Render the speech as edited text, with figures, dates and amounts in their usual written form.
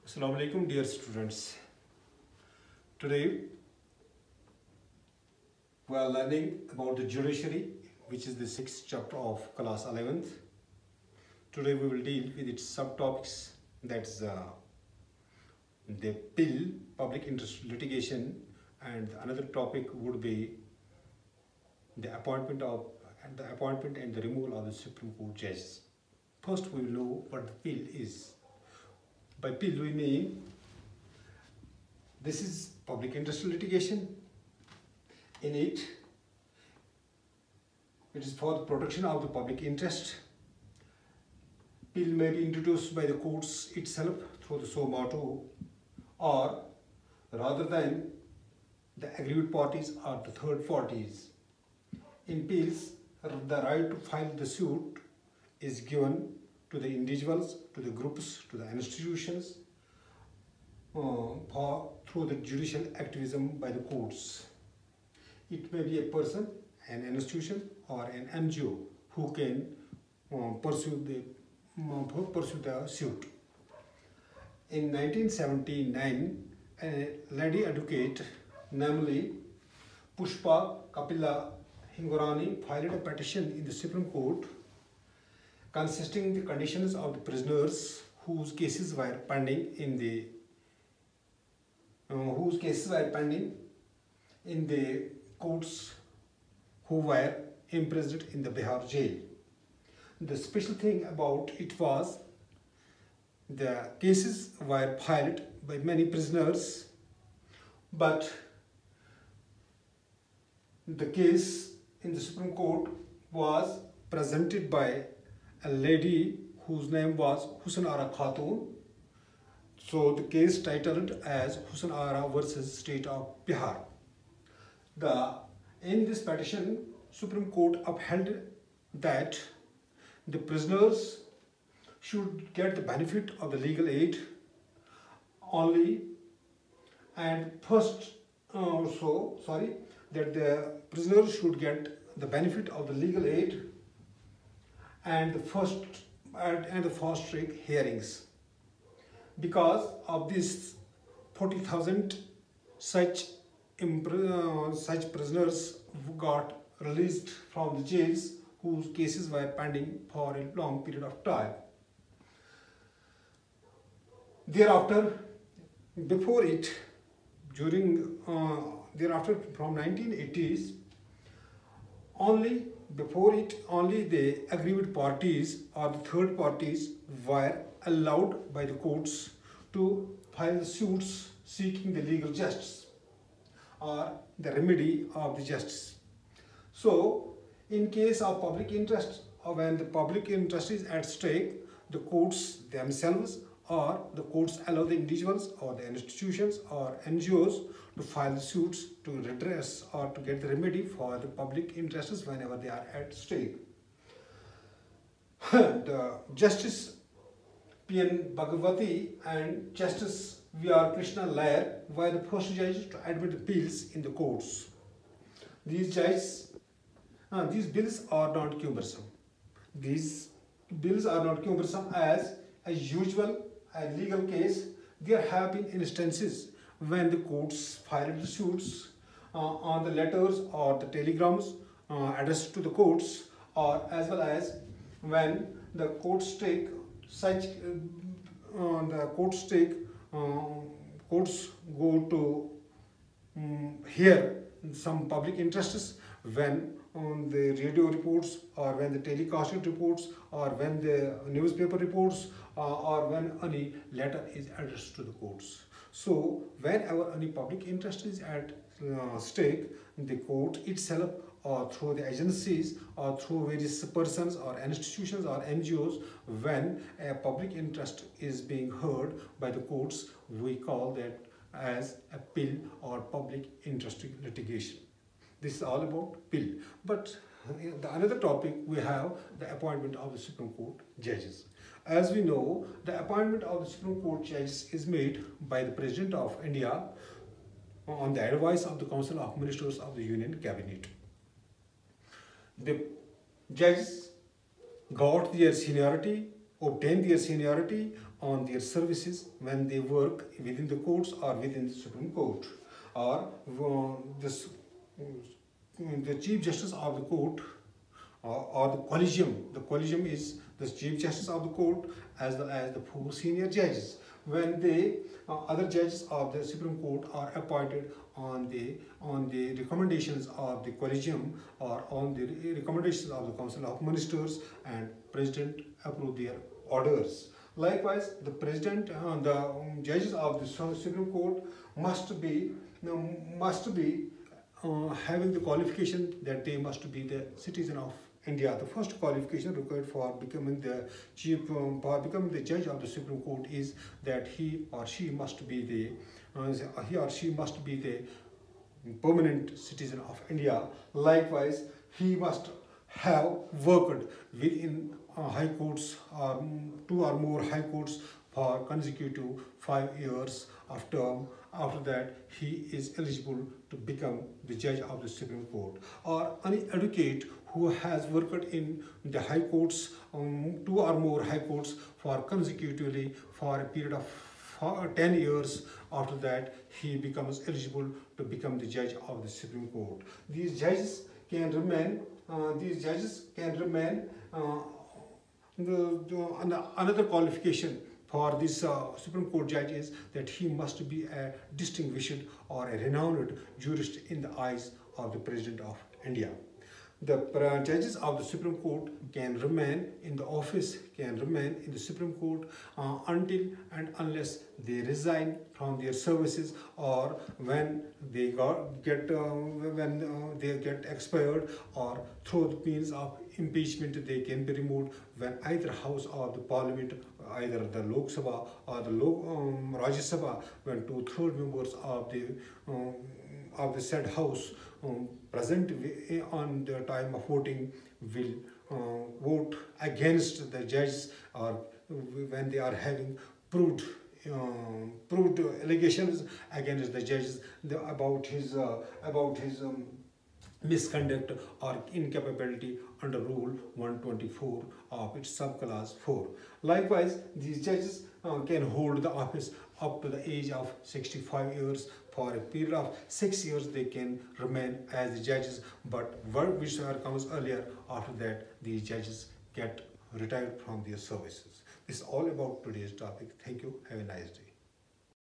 Assalamu alaikum, dear students. Today we are learning about the judiciary, which is the sixth chapter of class 11th. Today we will deal with its subtopics, that's the bill, public interest litigation, and another topic would be the appointment and the removal of the Supreme Court judges. First we will know what the bill is. By bill we mean this is public interest litigation. In it is for the protection of the public interest. Bill may be introduced by the courts itself through the suo motu, or rather than the aggrieved parties or the third parties. In bills, the right to file the suit is given to the individuals, to the groups, to the institutions through the judicial activism by the courts. It may be a person, an institution, or an NGO who can pursue the suit. In 1979, a lady advocate, namely Pushpa Kapila Hingorani, filed a petition in the Supreme Court consisting the conditions of the prisoners whose cases were pending in the courts who were imprisoned in the Bihar jail. The special thing about it was the cases were filed by many prisoners, but the case in the Supreme Court was presented by a lady whose name was Husn Ara Khatun. So the case titled as Husn Ara versus State of Bihar. In this petition, Supreme Court upheld that the prisoners should get the benefit of the legal aid only, and that the prisoners should get the benefit of the legal aid and the fast track hearings. Because of this, 40,000 such prisoners got released from the jails whose cases were pending for a long period of time. Thereafter, from 1980s, only the aggrieved parties or the third parties were allowed by the courts to file suits seeking the legal justice or the remedy of the justice. So, in case of public interest, or when the public interest is at stake, the courts themselves or the courts allow the individuals or the institutions or NGOs to file the suits to redress or to get the remedy for the public interests whenever they are at stake. The Justice P.N. Bhagwati and Justice V.R. Krishna Lair were the first judges to admit the bills in the courts. These bills are not cumbersome. These bills are not cumbersome as usual a legal case. There have been instances when the courts filed the suits on the letters or the telegrams addressed to the courts, or as well as when the courts go to hear some public interests, when on the radio reports or when the telecasted reports or when the newspaper reports or when any letter is addressed to the courts. So whenever any public interest is at stake, the court itself or through the agencies or through various persons or institutions or NGOs, when a public interest is being heard by the courts, we call that as a bill or public interest litigation. This is all about bill. But the another topic we have the appointment of the Supreme Court judges. As we know, the appointment of the Supreme Court judges is made by the President of India on the advice of the Council of Ministers of the Union Cabinet. The judges got their seniority obtained their seniority on their services when they work within the courts or within the Supreme Court, or this, the Chief Justice of the court, or the collegium. The collegium is the Chief Justice of the court as well as the 4 senior judges. When the other judges of the Supreme Court are appointed on the recommendations of the collegium or on the recommendations of the Council of Ministers, and President approve their orders. Likewise, the President, the judges of the Supreme Court must be having the qualification that they must be the citizen of India. The first qualification required for becoming the judge of the Supreme Court is that he or she must be the permanent citizen of India. Likewise, he must have worked within high courts, 2 or more high courts for consecutive 5 years of term. After that, he is eligible to become the judge of the Supreme Court. Or any advocate who has worked in the high courts, 2 or more high courts for consecutively for a period of 10 years. After that, he becomes eligible to become the judge of the Supreme Court. These judges can remain. Another qualification for this Supreme Court judge is that he must be a distinguished or a renowned jurist in the eyes of the President of India. The judges of the Supreme Court can remain in the office, until and unless they resign from their services, or when they get expired, or through the means of impeachment they can be removed when either house of the parliament, either the Lok Sabha or the Rajya Sabha, when 2/3 members of the said house present on the time of voting will vote against the judges, or when they are having proved allegations against the judges about his misconduct or incapability under Rule 124 of its subclause 4. Likewise, these judges can hold the office up to the age of 65 years. For a period of 6 years, they can remain as the judges, but whichever comes earlier, after that, these judges get retired from their services. This is all about today's topic. Thank you. Have a nice day.